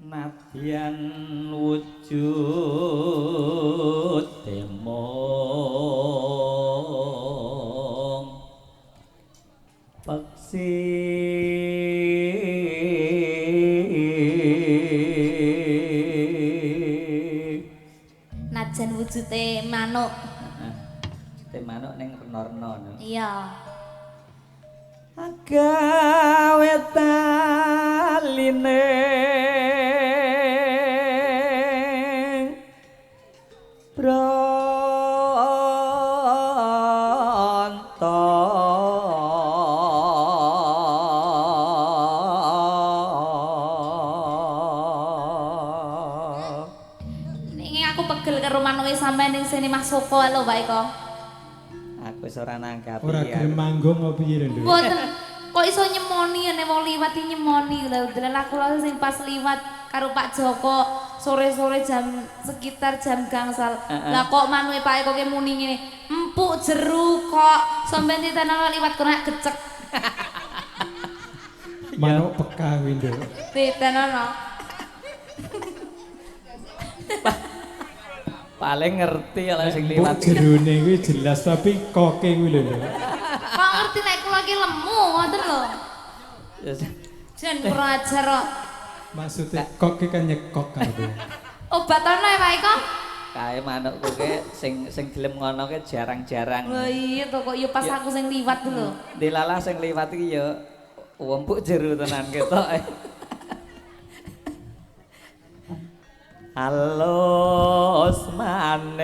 nadyan wujud temong peksi najan wujude manuk manuk ning rena-rena iya gawe taline sampeyan ning sini Mas Soko lho Pak Eko. Aku wis ora nanggapi. Ora gelem manggung apa piye lho. Mboten. Kok iso nyemoni nek wong liwat nyemoni lho. Dalan aku lho sing pas liwat karo Pak Joko sore-sore jam sekitar jam gangsal. Lah kok manuke Pak Eko ki muni ngene, empuk jeru kok sampeyan ditenono liwat kena gecek. Manuk peka kuwi lho. Ditenono. Paling ngerti kalau sing liwat jerone kuwi jelas tapi koke kuwi lho. Kok ngerti nek kula ki lemu ngoten lho. Jan kurang ajar kok. Maksudnya koke kan nyekok kabeh. Obatane ya Pak Eko? Kae manukku ki sing gelem ngono ki jarang-jarang. Lho iya to kok ya pas aku sing liwat lho. Dilalah sing liwat iki ya empuk jeru tenan ketok. Halus manis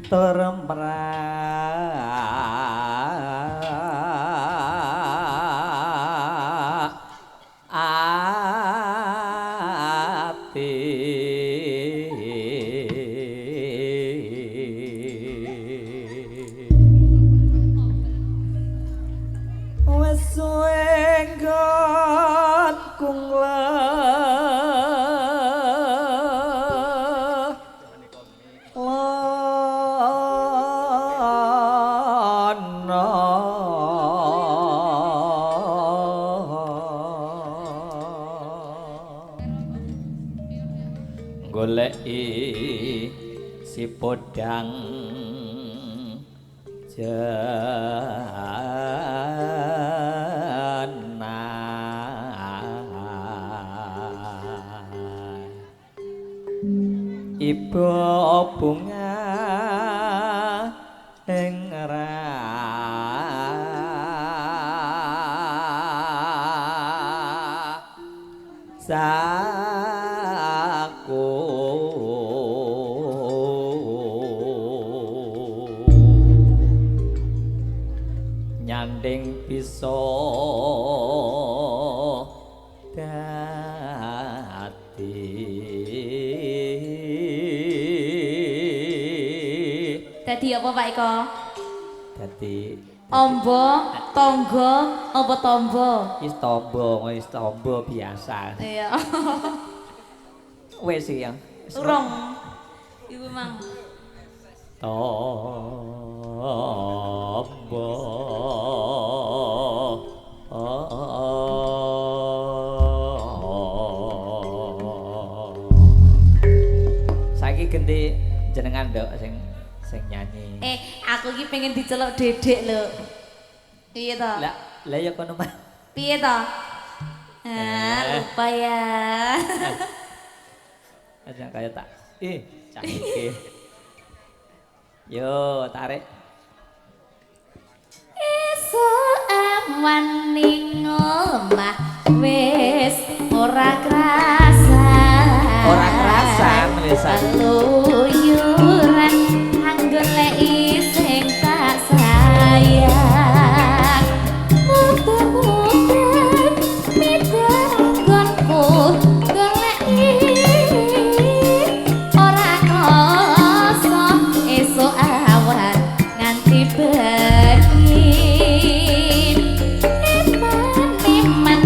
termra ati wes suwe kungla goleki si podang jana ibu bunga ing rasaku nyanding bisa dadi apa Pak Eko? Dadi ombo, tonggo, apa tombo? wis tombo biasa. Iya. Wis ya. Urung. Iku mang. Tombo. Saiki ganti jenengan ndok sing nyanyi. Aku ki pengen diceluk Dedek lho. Piye to? Lah ya kono mah. Piye to? Lupa ya. Aja kaya tak. Cak iki. Yo, tarik. Esuk awan ning omah wis ora krasan. Ora krasan wisan. Luyuran anggoleki sing tak sayang. Muter-muter midanggonku goleki ora krasa esuk awan nganti bengi. Eman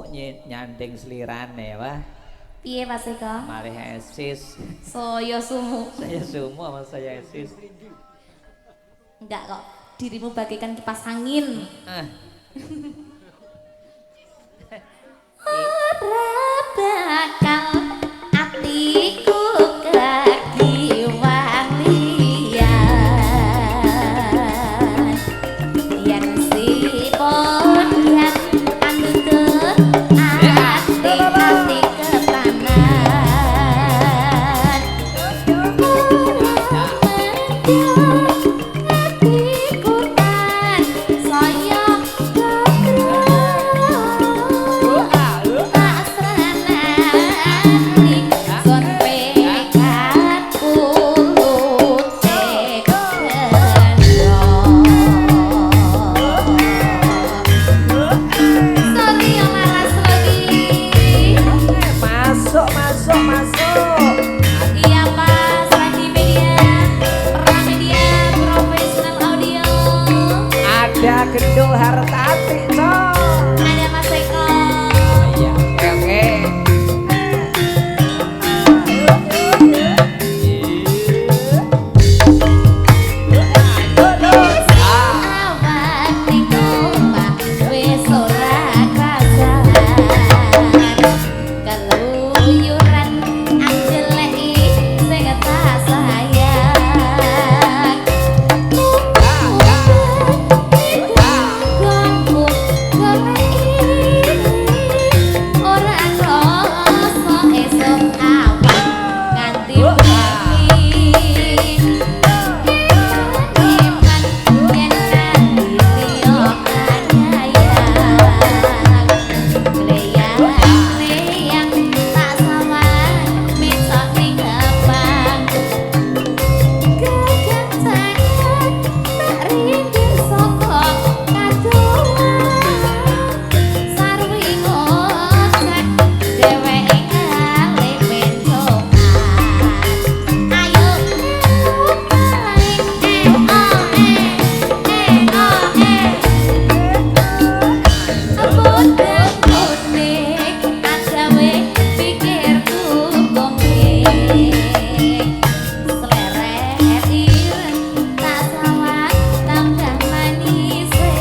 sumuk nyanding slirane wah. Piye Mas Eko? Malih esis. Saya sumu. Saya sumuk sama saya esis. Enggak kok. Dirimu bagaikan kipas angin. Ora bakal atiku kekiwang liyan yen sipon yen anggur ati ketanan atiku tan saya Iya Mas, Randi Media, Pramedia, Profesional Audio. Ada Gendul Hartati, Ada Mas Eko. Iya, oke. Awak ning omah wis ora kasar. Keluyuran anjeleki sing tak sayang. Ganggu goleki ora krasa esuk awak nganti bengi. Iman yen nang liya kayang leyang tak sama misok ning gapang kegancangan tak rindu saka kadoan sarwi ngocek dheweke kali pencokan ayo Abodang kuning agawe pikirku gombeng seleret ireng tak sawang tambah manise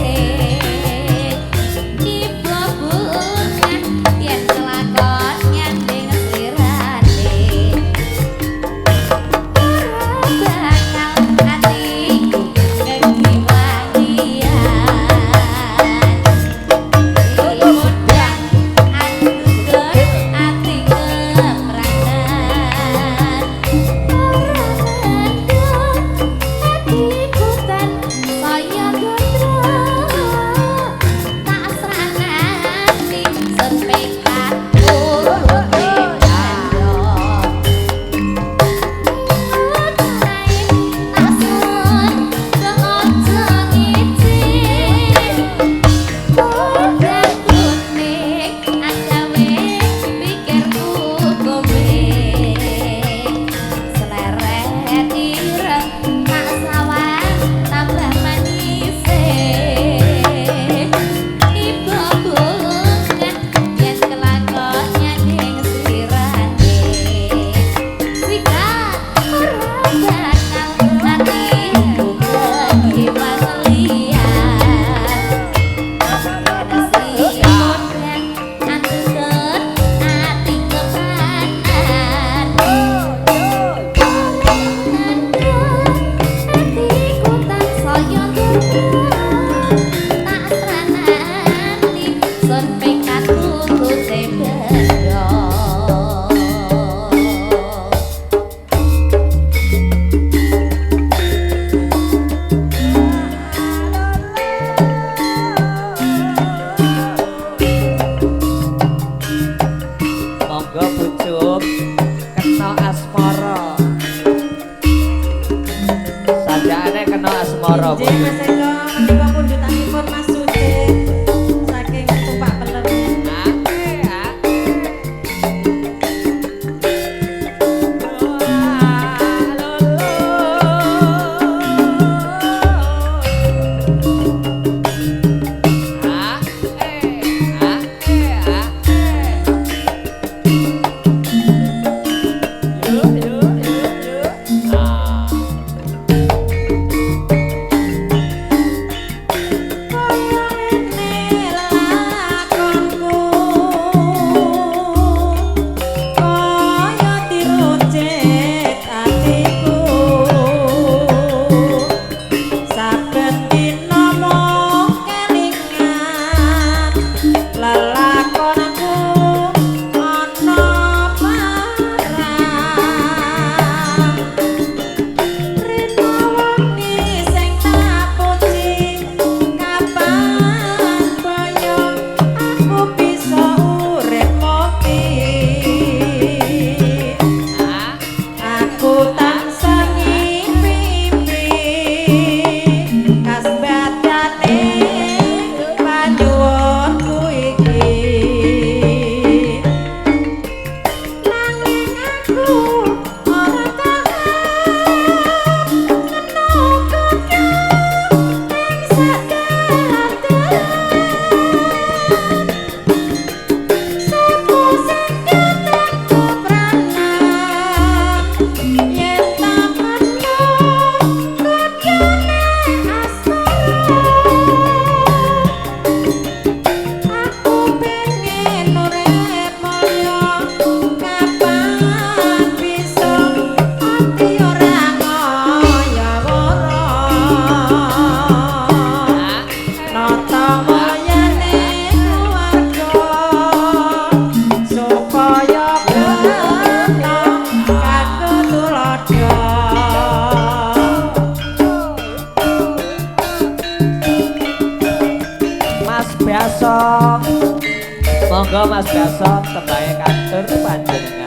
ibu bunga yen kelakon nyanding slirane bakal atiku kekiwangian Imodang anggur ati kemeranan Ora mendung atiku tan saya gondro Tak sranani sepekat urute bandha Abodang kuning agawe pikirku gombeng seleret ireng tak sawang tambah manise ibu bunga yen kelakon nyanding slirane sikat ora bakal atiku kekiwang liyan Imodang anggur ati kepanan atiku tansaya tak sranani sun pekat urute bandha Monggo pucuk kena asmara. Sajane kena asmara Bu. Mas Eko, menika pundutanipun Mas Sucit saking Tumpak Pelem. Gasong. Monggo Mas Gasong tembahe katur panjenengan.